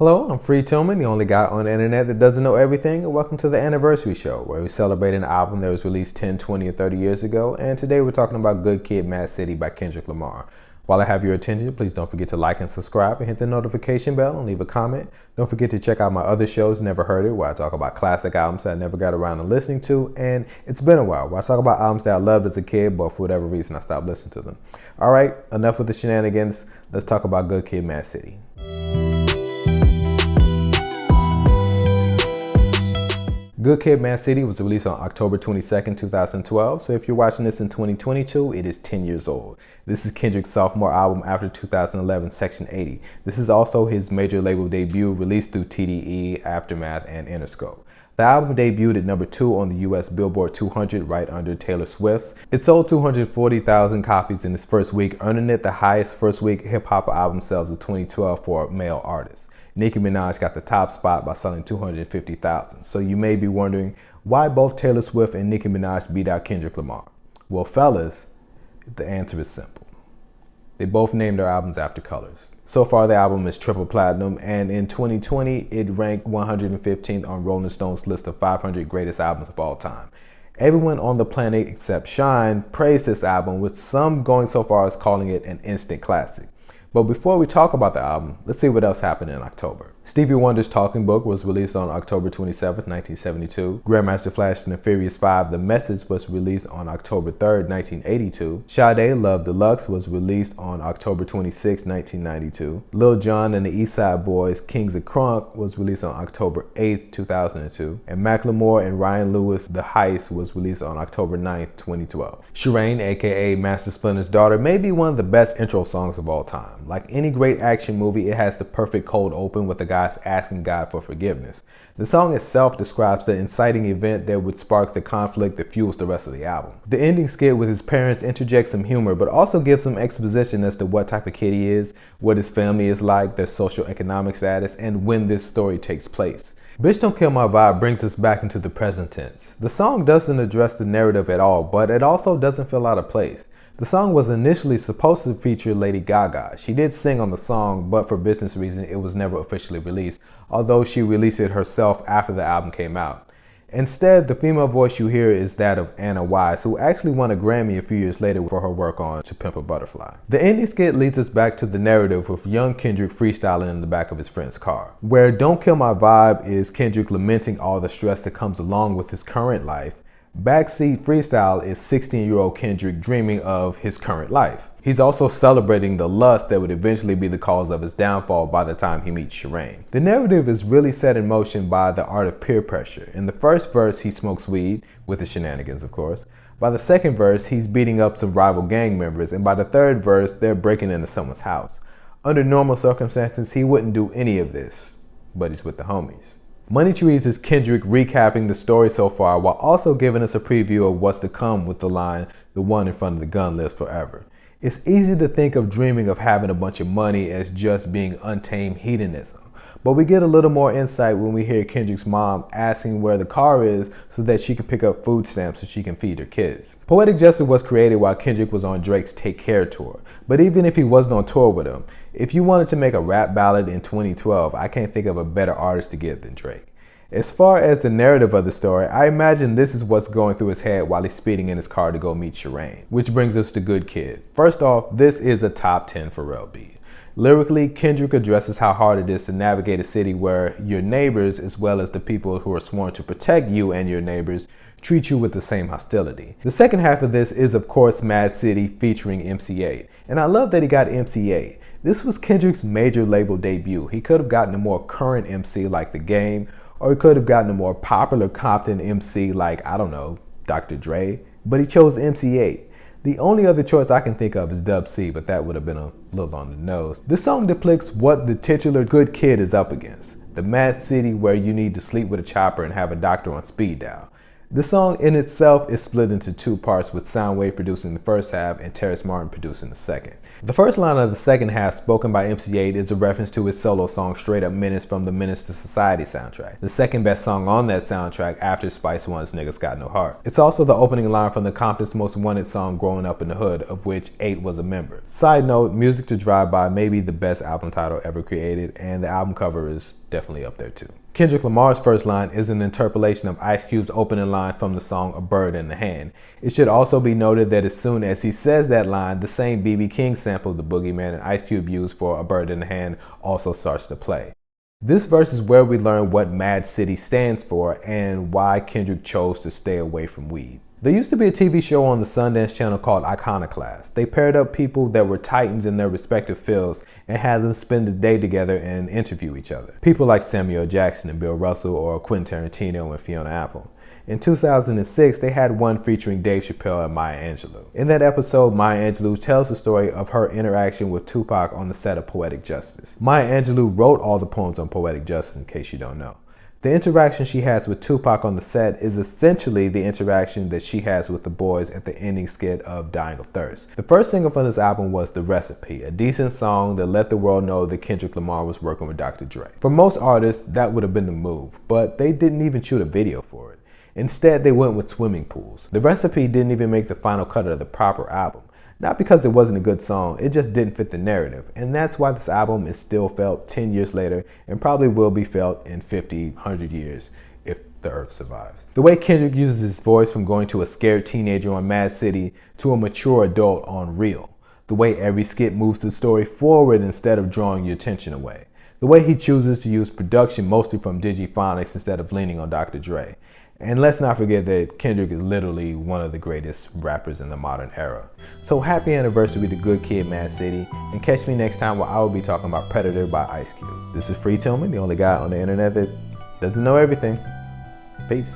Hello, I'm Free Tillman, the only guy on the internet that doesn't know everything, and welcome to the Anniversary Show, where we celebrate an album that was released 10, 20, or 30 years ago, and today we're talking about Good Kid, M.A.A.d City by Kendrick Lamar. While I have your attention, please don't forget to like and subscribe and hit the notification bell and leave a comment. Don't forget to check out my other shows, Never Heard It, where I talk about classic albums that I never got around to listening to, and It's Been a While, where I talk about albums that I loved as a kid, but for whatever reason I stopped listening to them. Alright, enough with the shenanigans, let's talk about Good Kid, M.A.A.d City. Good Kid, M.A.A.d City was released on October 22nd, 2012, so if you're watching this in 2022, it is 10 years old. This is Kendrick's sophomore album after 2011 Section 80. This is also his major label debut, released through TDE, Aftermath, and Interscope. The album debuted at number 2 on the US Billboard 200, right under Taylor Swift's. It sold 240,000 copies in its first week, earning it the highest first week hip-hop album sales of 2012 for a male artist. Nicki Minaj got the top spot by selling 250,000. So you may be wondering why both Taylor Swift and Nicki Minaj beat out Kendrick Lamar. Well, fellas, the answer is simple. They both named their albums after colors. So far, the album is triple platinum, and in 2020, it ranked 115th on Rolling Stone's list of 500 greatest albums of all time. Everyone on the planet except Shine praised this album, with some going so far as calling it an instant classic. But before we talk about the album, let's see what else happened in October. Stevie Wonder's Talking Book was released on October 27, 1972. Grandmaster Flash and the Furious 5, The Message was released on October 3, 1982. Sade, Love Deluxe was released on October 26, 1992. Lil Jon and the East Side Boys, Kings of Crunk was released on October 8, 2002. And Macklemore and Ryan Lewis, The Heist was released on October 9, 2012. Shireen, aka Master Splinter's Daughter, may be one of the best intro songs of all time. Like any great action movie, it has the perfect cold open with the guys asking God for forgiveness. The song itself describes the inciting event that would spark the conflict that fuels the rest of the album. The ending skit with his parents interjects some humor, but also gives some exposition as to what type of kid he is, what his family is like, their socioeconomic status, and when this story takes place. Bitch Don't Kill My Vibe brings us back into the present tense. The song doesn't address the narrative at all, but it also doesn't feel out of place. The song was initially supposed to feature Lady Gaga. She did sing on the song, but for business reasons, it was never officially released, although she released it herself after the album came out. Instead, the female voice you hear is that of Anna Wise, who actually won a Grammy a few years later for her work on To Pimp a Butterfly. The ending skit leads us back to the narrative with young Kendrick freestyling in the back of his friend's car, where Don't Kill My Vibe is Kendrick lamenting all the stress that comes along with his current life. Backseat Freestyle is 16-year-old Kendrick dreaming of his current life. He's also celebrating the lust that would eventually be the cause of his downfall by the time he meets Shireen. The narrative is really set in motion by the art of peer pressure. In the first verse, he smokes weed, with his shenanigans of course. By the second verse, he's beating up some rival gang members, and by the third verse, they're breaking into someone's house. Under normal circumstances, he wouldn't do any of this, but he's with the homies. Money Trees is Kendrick recapping the story so far while also giving us a preview of what's to come with the line, "The one in front of the gun lives forever." It's easy to think of dreaming of having a bunch of money as just being untamed hedonism, but we get a little more insight when we hear Kendrick's mom asking where the car is so that she can pick up food stamps so she can feed her kids. Poetic Justice was created while Kendrick was on Drake's Take Care tour, but even if he wasn't on tour with him, if you wanted to make a rap ballad in 2012, I can't think of a better artist to get than Drake. As far as the narrative of the story, I imagine this is what's going through his head while he's speeding in his car to go meet Shireen. Which brings us to Good Kid. First off, this is a top 10 Pharrell beat. Lyrically, Kendrick addresses how hard it is to navigate a city where your neighbors, as well as the people who are sworn to protect you and your neighbors, treat you with the same hostility. The second half of this is, of course, M.A.A.d City featuring M.C.A.D. And I love that he got M.C.A.D. This was Kendrick's major label debut. He could have gotten a more current MC like The Game, or he could have gotten a more popular Compton MC like, I don't know, Dr. Dre, but he chose M.C.A.D. The only other choice I can think of is Dub C, but that would have been a little on the nose. This song depicts what the titular Good Kid is up against. The M.A.A.d City where you need to sleep with a chopper and have a doctor on speed dial. The song in itself is split into two parts, with Soundwave producing the first half and Terrace Martin producing the second. The first line of the second half, spoken by M.A.A.d, is a reference to his solo song Straight Up Menace from the Menace to Society soundtrack, the second best song on that soundtrack after Spice One's Niggas Got No Heart. It's also the opening line from the Compton's Most Wanted song Growing Up in the Hood, of which 8 was a member. Side note, Music to Drive By may be the best album title ever created, and the album cover is definitely up there too. Kendrick Lamar's first line is an interpolation of Ice Cube's opening line from the song A Bird in the Hand. It should also be noted that as soon as he says that line, the same B.B. King sample the Boogeyman and Ice Cube used for A Bird in the Hand also starts to play. This verse is where we learn what M.A.A.d City stands for and why Kendrick chose to stay away from weed. There used to be a TV show on the Sundance Channel called Iconoclast. They paired up people that were titans in their respective fields and had them spend the day together and interview each other. People like Samuel Jackson and Bill Russell, or Quentin Tarantino and Fiona Apple. In 2006, they had one featuring Dave Chappelle and Maya Angelou. In that episode, Maya Angelou tells the story of her interaction with Tupac on the set of Poetic Justice. Maya Angelou wrote all the poems on Poetic Justice, in case you don't know. The interaction she has with Tupac on the set is essentially the interaction that she has with the boys at the ending skit of Dying of Thirst. The first single from this album was The Recipe, a decent song that let the world know that Kendrick Lamar was working with Dr. Dre. For most artists, that would have been the move, but they didn't even shoot a video for it. Instead, they went with swimming pools. The Recipe didn't even make the final cut of the proper album. Not because it wasn't a good song, it just didn't fit the narrative. And that's why this album is still felt 10 years later and probably will be felt in 50, 100 years if the earth survives. The way Kendrick uses his voice from going to a scared teenager on M.A.A.d City to a mature adult on Real. The way every skit moves the story forward instead of drawing your attention away. The way he chooses to use production mostly from Digiphonics instead of leaning on Dr. Dre. And let's not forget that Kendrick is literally one of the greatest rappers in the modern era. So happy anniversary to Good Kid, M.A.A.d City, and catch me next time where I will be talking about Predator by Ice Cube. This is Free Tillman, the only guy on the internet that doesn't know everything. Peace.